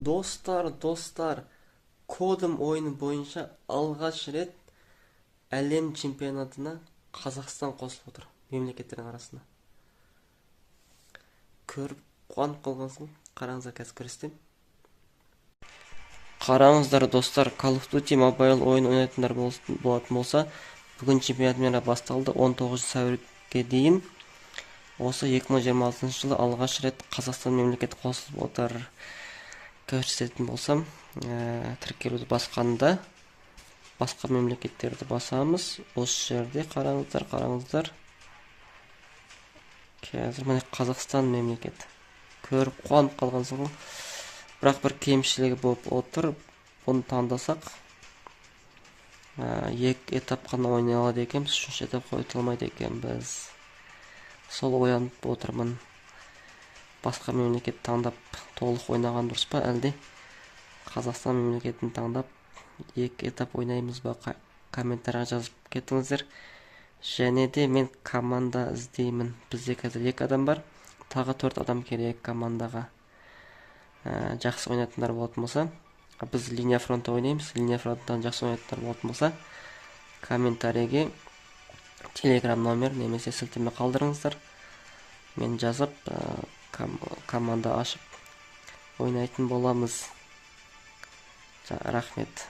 Достар, кодым ойыны бойынша алғаш рет әлем чемпионатына Қазақстан қосылып отыр мемлекеттердің арасына. Көріп қуанып қалғансың, қараңыздар қазір көрсетем. Қараңыздар достар, Call of Duty Mobile ойын ойнайтындар болатын болса, бүгін чемпионат басталды 19 сәуірге дейін. Осы 2026 жылы алғаш рет Қазақстан мемлекеті қосылып отыр. Көрсететін болсам, тіркелуді басқанда басқа мемлекеттерді басамыз. Осы жерде қараңыздар. Қазір міне Қазақстан мемлекеті. Көріп қуанып қалғансың ғой. Бірақ бір кемшілігі болып отыр. Бұны таңдасақ, екі этап қана ойнай алады екенбіз, үшінші этап қойыта алмайды екенбіз. Сол ойланып отырмын. Басқа мемлекет таңдап толық ойнаған дұрыс па, әлде Қазақстан мемлекетін таңдап екі этап ойнаймыз ба? Комментария жазып кетіңіздер. Және де мен команда іздеймін. Бізде қазір 2 адам бар, тағы 4 адам керек командаға. Жақсы ойнайтындар болатын болса, біз линия фронта ойнаймыз. Линия фронттан жақсы ойнайтындар болатын болса, комментарийге телеграм номер немесе сілтеме қалдырыңыздар. Мен жазып, команда ашып ойнайтын боламыз. Рахмет.